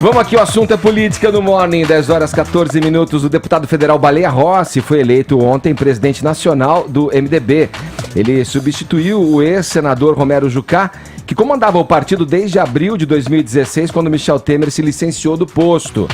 Vamos aqui, o assunto é política no Morning, 10 horas 14 minutos. O deputado federal Baleia Rossi foi eleito ontem presidente nacional do MDB. Ele substituiu o ex-senador Romero Jucá, que comandava o partido desde abril de 2016, quando Michel Temer se licenciou do posto.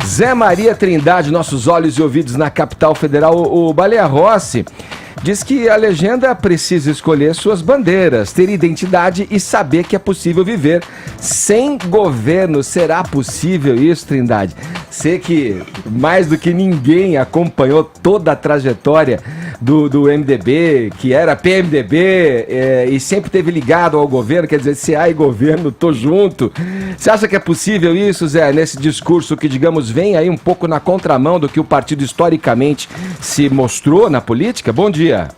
Zé Maria Trindade, nossos olhos e ouvidos na capital federal. O Baleia Rossi diz que a legenda precisa escolher suas bandeiras, ter identidade e saber que é possível viver sem governo. Será possível isso, Trindade? Você que mais do que ninguém acompanhou toda a trajetória do MDB, que era PMDB, e sempre esteve ligado ao governo, quer dizer, se há e governo, tô junto. Você acha que é possível isso, Zé, nesse discurso que, digamos, vem aí um pouco na contramão do que o partido historicamente se mostrou na política? Bom dia.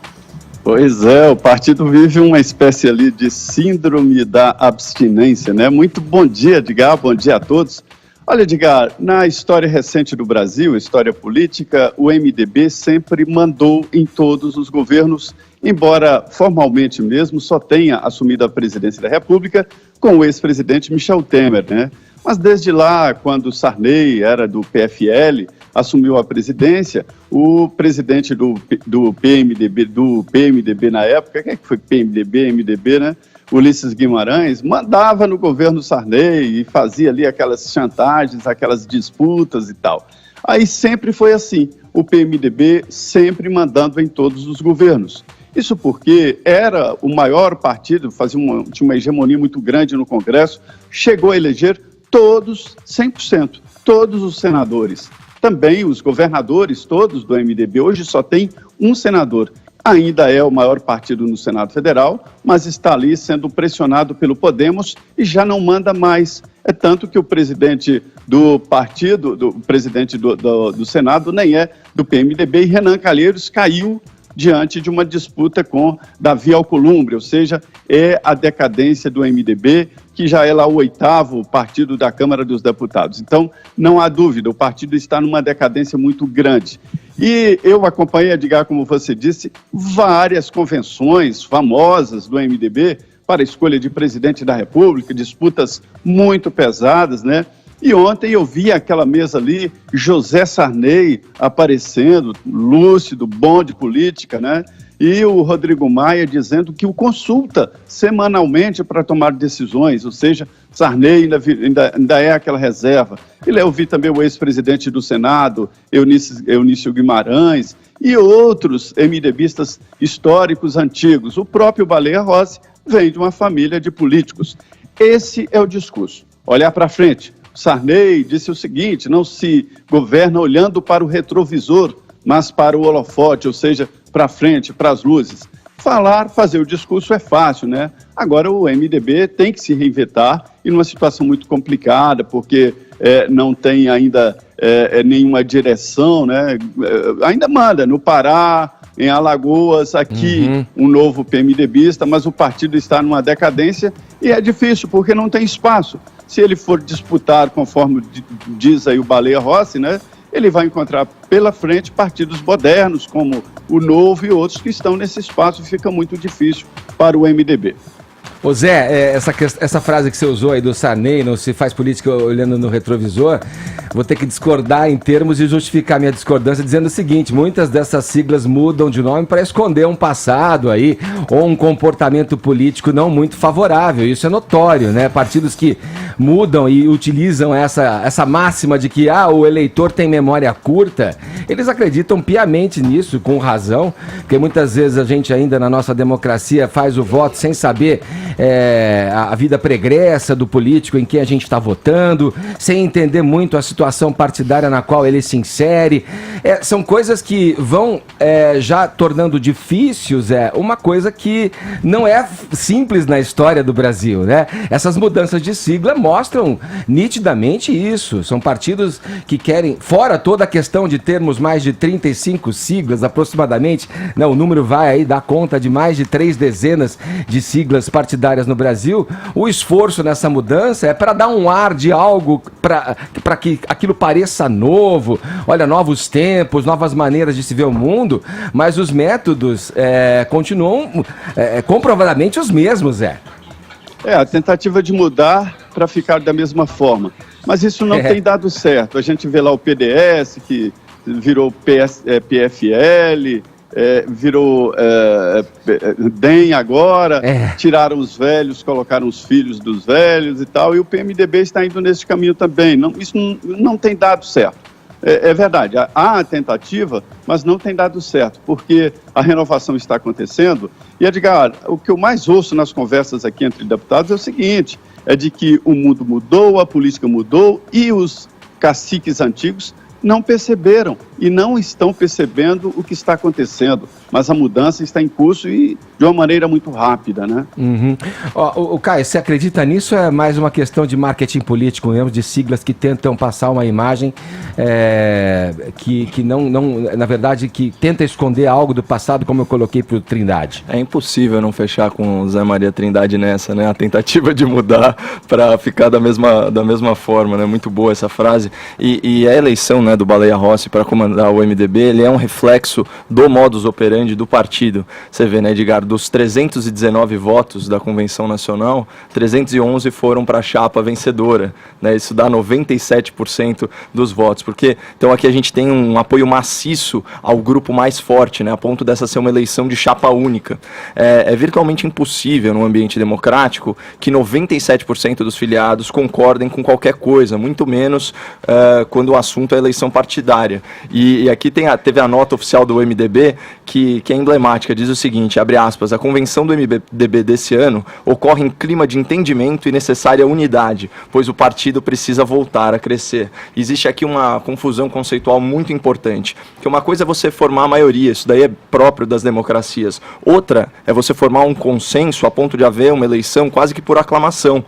Pois é, o partido vive uma espécie ali de síndrome da abstinência, né? Muito bom dia, Edgar, bom dia a todos. Olha, Edgar, na história recente do Brasil, história política, o MDB sempre mandou em todos os governos, embora formalmente mesmo só tenha assumido a presidência da República com o ex-presidente Michel Temer, né? Mas desde lá, quando Sarney era do PFL, assumiu a presidência, o presidente do PMDB na época, quem é que foi PMDB, MDB, né? Ulisses Guimarães, mandava no governo Sarney e fazia ali aquelas chantagens, aquelas disputas e tal. Aí sempre foi assim, o PMDB sempre mandando em todos os governos. Isso porque era o maior partido, tinha uma hegemonia muito grande no Congresso, chegou a eleger todos, 100%, todos os senadores. Também os governadores todos do MDB, hoje só tem um senador. Ainda é o maior partido no Senado Federal, mas está ali sendo pressionado pelo Podemos e já não manda mais. É tanto que o presidente do partido, o presidente do Senado, nem é do PMDB, e Renan Calheiros caiu diante de uma disputa com Davi Alcolumbre, ou seja, é a decadência do MDB, que já é lá o 8º partido da Câmara dos Deputados. Então, não há dúvida, o partido está numa decadência muito grande. E eu acompanhei, Edgar, como você disse, várias convenções famosas do MDB para a escolha de presidente da República, disputas muito pesadas, né? E ontem eu vi aquela mesa ali, José Sarney aparecendo, lúcido, bom de política, né? E o Rodrigo Maia dizendo que o consulta semanalmente para tomar decisões, ou seja, Sarney ainda é aquela reserva. E eu vi também o ex-presidente do Senado, Eunício Guimarães, e outros MDBistas históricos antigos. O próprio Baleia Rossi vem de uma família de políticos. Esse é o discurso. Olhar para frente. Sarney disse o seguinte: não se governa olhando para o retrovisor, mas para o holofote, ou seja, para frente, para as luzes. Fazer o discurso é fácil, né? Agora o MDB tem que se reinventar e numa situação muito complicada, porque não tem ainda nenhuma direção, né? Ainda manda no Pará, em Alagoas, aqui um novo PMDBista, mas o partido está numa decadência e é difícil, porque não tem espaço. Se ele for disputar, conforme diz aí o Baleia Rossi, né? Ele vai encontrar pela frente partidos modernos, como o Novo e outros que estão nesse espaço, e fica muito difícil para o MDB. Ô Zé, essa frase que você usou aí do Sarney, não se faz política olhando no retrovisor, vou ter que discordar em termos e justificar minha discordância dizendo o seguinte: muitas dessas siglas mudam de nome para esconder um passado aí, ou um comportamento político não muito favorável, isso é notório, né? Partidos que mudam e utilizam essa máxima de que o eleitor tem memória curta, eles acreditam piamente nisso, com razão, porque muitas vezes a gente ainda na nossa democracia faz o voto sem saber a vida pregressa do político em quem a gente está votando, sem entender muito a situação partidária na qual ele se insere. São coisas que vão já tornando difíceis, uma coisa que não é simples na história do Brasil, né? Essas mudanças de sigla mostram nitidamente isso. São partidos que querem, fora toda a questão de termos mais de 35 siglas aproximadamente, né? O número vai aí dar conta de mais de 3 dezenas de siglas partidárias no Brasil. O esforço nessa mudança é para dar um ar de algo, para que aquilo pareça novo, olha, novos tempos, novas maneiras de se ver o mundo, mas os métodos continuam comprovadamente os mesmos, a tentativa de mudar para ficar da mesma forma. Mas isso não tem dado certo. A gente vê lá o PDS, que virou PFL, virou DEM agora, tiraram os velhos, colocaram os filhos dos velhos e tal, e o PMDB está indo nesse caminho também. Isso não tem dado certo. É verdade, há a tentativa, mas não tem dado certo, porque a renovação está acontecendo. E, Edgar, o que eu mais ouço nas conversas aqui entre deputados é o seguinte, é de que o mundo mudou, a política mudou e os caciques antigos não perceberam e não estão percebendo o que está acontecendo, mas a mudança está em curso e de uma maneira muito rápida, né? Uhum. O Caio, você acredita nisso ou é mais uma questão de marketing político mesmo, de siglas que tentam passar uma imagem que não, na verdade, que tenta esconder algo do passado, como eu coloquei para o Trindade? É impossível não fechar com o Zé Maria Trindade nessa, né? A tentativa de mudar para ficar da mesma forma, né? Muito boa essa frase. E a eleição, né, do Baleia Rossi para comandar o MDB, ele é um reflexo do modus operandi do partido. Você vê, né, Edgar, dos 319 votos da Convenção Nacional, 311 foram para a chapa vencedora, né? Isso dá 97% dos votos, porque então aqui a gente tem um apoio maciço ao grupo mais forte, né, a ponto dessa ser uma eleição de chapa única. É virtualmente impossível num ambiente democrático que 97% dos filiados concordem com qualquer coisa, muito menos quando o assunto é eleição partidária. E aqui teve a nota oficial do MDB que é emblemática, diz o seguinte, abre aspas, a convenção do MDB desse ano ocorre em clima de entendimento e necessária unidade, pois o partido precisa voltar a crescer. Existe aqui uma confusão conceitual muito importante, que uma coisa é você formar a maioria, isso daí é próprio das democracias. Outra é você formar um consenso a ponto de haver uma eleição quase que por aclamação.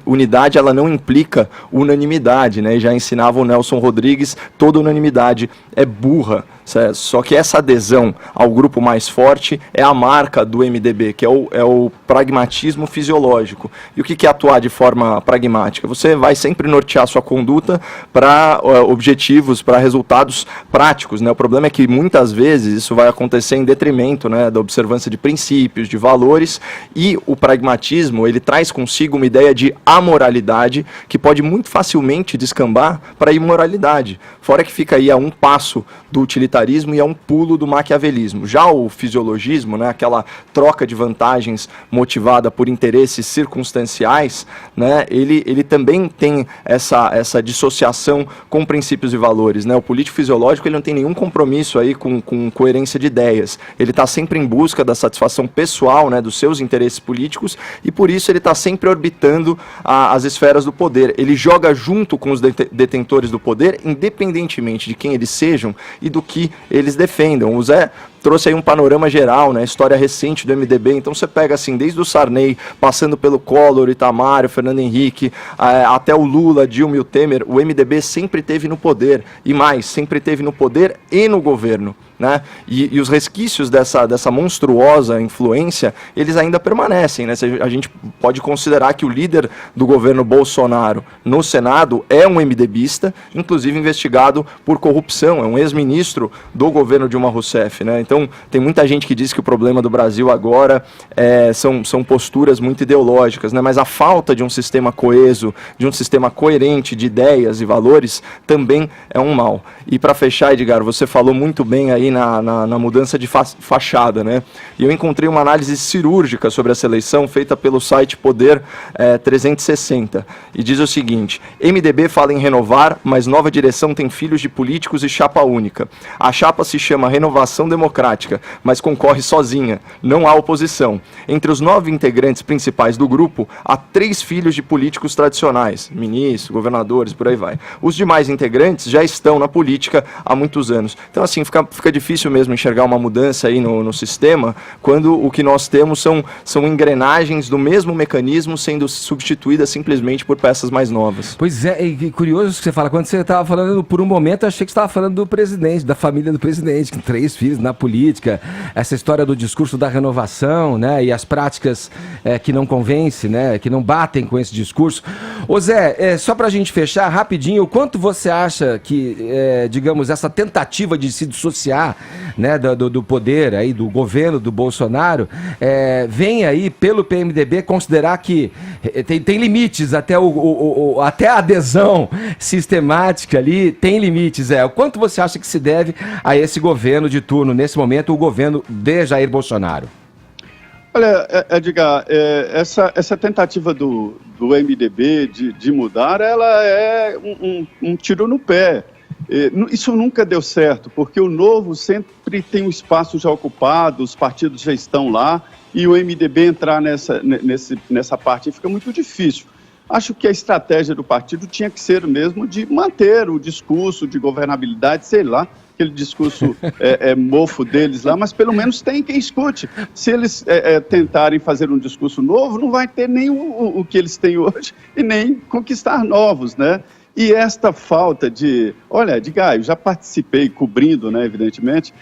Unidade, ela não implica unanimidade, né? E já ensinava o Nelson Rodrigues, toda unanimidade é burra. Só que essa adesão ao grupo mais forte é a marca do MDB, que é o pragmatismo fisiológico. E o que é atuar de forma pragmática? Você vai sempre nortear sua conduta para objetivos, para resultados práticos, né? O problema é que muitas vezes isso vai acontecer em detrimento, né, da observância de princípios, de valores, e o pragmatismo ele traz consigo uma ideia de amoralidade que pode muito facilmente descambar para a imoralidade. Fora que fica aí a um passo do utilitarismo e a um pulo do maquiavelismo. Já o fisiologismo, né, aquela troca de vantagens motivada por interesses circunstanciais, né, ele também tem essa dissociação com princípios e valores, né? O político fisiológico ele não tem nenhum compromisso aí com coerência de ideias. Ele está sempre em busca da satisfação pessoal, né, dos seus interesses políticos e por isso ele está sempre orbitando as esferas do poder. Ele joga junto com os detentores do poder, independentemente de quem eles sejam e do que eles defendam. O Zé trouxe aí um panorama geral, né, história recente do MDB, então você pega assim, desde o Sarney, passando pelo Collor, Itamar, Fernando Henrique, até o Lula, Dilma e o Temer, o MDB sempre teve no poder, e mais, sempre teve no poder e no governo. Né? E os resquícios dessa monstruosa influência, eles ainda permanecem, né? A gente pode considerar que o líder do governo Bolsonaro no Senado é um MDBista, inclusive investigado por corrupção, é um ex-ministro do governo Dilma Rousseff, né? Então, tem muita gente que diz que o problema do Brasil agora são posturas muito ideológicas, né? Mas a falta de um sistema coeso, de um sistema coerente de ideias e valores, também é um mal. E para fechar, Edgar, você falou muito bem aí na mudança de fachada, né? E eu encontrei uma análise cirúrgica sobre essa eleição feita pelo site Poder 360 e diz o seguinte: MDB fala em renovar, mas nova direção tem filhos de políticos e chapa única. A chapa se chama Renovação Democrática, mas concorre sozinha, não há oposição. Entre os 9 integrantes principais do grupo, há 3 filhos de políticos tradicionais, ministros, governadores, por aí vai. Os demais integrantes já estão na política há muitos anos. Então, assim, fica difícil mesmo enxergar uma mudança aí no sistema, quando o que nós temos são engrenagens do mesmo mecanismo sendo substituídas simplesmente por peças mais novas. Pois é, e curioso o que você fala, quando você estava falando, por um momento eu achei que você estava falando do presidente, da família do presidente, com 3 filhos na política, essa história do discurso da renovação, né, e as práticas que não convencem, né, que não batem com esse discurso. Ô Zé, só pra gente fechar rapidinho, o quanto você acha que, digamos, essa tentativa de se dissociar, né, do poder aí, do governo do Bolsonaro, vem aí pelo PMDB considerar que tem limites, até, até a adesão sistemática ali tem limites. O quanto você acha que se deve a esse governo de turno, nesse momento, o governo de Jair Bolsonaro? Olha, Edgar, essa tentativa do MDB de mudar, ela é um tiro no pé. Isso nunca deu certo, porque o Novo sempre tem um espaço já ocupado, os partidos já estão lá, e o MDB entrar nessa parte fica muito difícil. Acho que a estratégia do partido tinha que ser mesmo de manter o discurso de governabilidade, sei lá, aquele discurso mofo deles lá, mas pelo menos tem quem escute. Se eles tentarem fazer um discurso novo, não vai ter nem o que eles têm hoje e nem conquistar novos, né? E esta falta de... Olha, Edgar, eu já participei, cobrindo, né, evidentemente,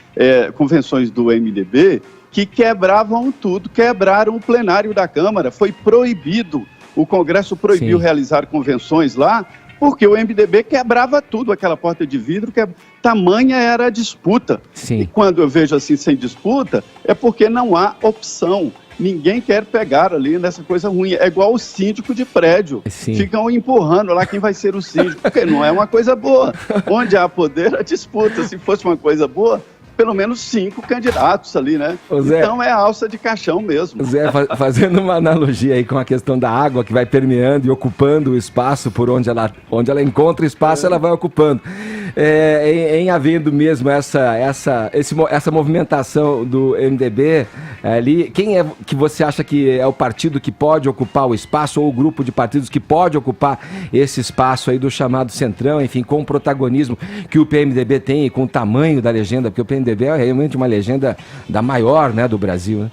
convenções do MDB que quebravam tudo, quebraram o plenário da Câmara, foi proibido, o Congresso proibiu realizar convenções lá, porque o MDB quebrava tudo, aquela porta de vidro, tamanha era a disputa. Sim. E quando eu vejo assim, sem disputa, é porque não há opção. Ninguém quer pegar ali nessa coisa ruim. É igual o síndico de prédio. Sim. Ficam empurrando lá quem vai ser o síndico, porque não é uma coisa boa. Onde há poder, a disputa. Se fosse uma coisa boa, pelo menos 5 candidatos ali, né? Zé, então é alça de caixão mesmo. Zé, fazendo uma analogia aí com a questão da água que vai permeando e ocupando o espaço por onde ela encontra espaço, ela vai ocupando. Em havendo mesmo essa movimentação do MDB ali, quem é que você acha que é o partido que pode ocupar o espaço, ou o grupo de partidos que pode ocupar esse espaço aí do chamado Centrão, enfim, com o protagonismo que o PMDB tem e com o tamanho da legenda, porque o PMDB é realmente uma legenda da maior, né, do Brasil,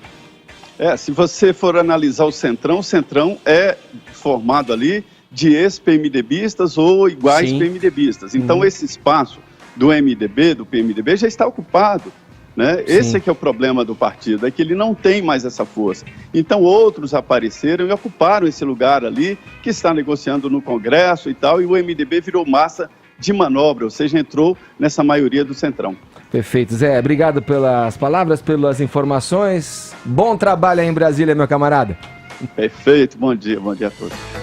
né? Se você for analisar o Centrão é formado ali de ex-PMDBistas ou iguais PMDBistas. Então, esse espaço do PMDB já está ocupado, né? Esse é que é o problema do partido, é que ele não tem mais essa força. Então, outros apareceram e ocuparam esse lugar ali, que está negociando no Congresso e tal, e o MDB virou massa de manobra, ou seja, entrou nessa maioria do Centrão. Perfeito. Zé, obrigado pelas palavras, pelas informações. Bom trabalho aí em Brasília, meu camarada. Perfeito, bom dia a todos.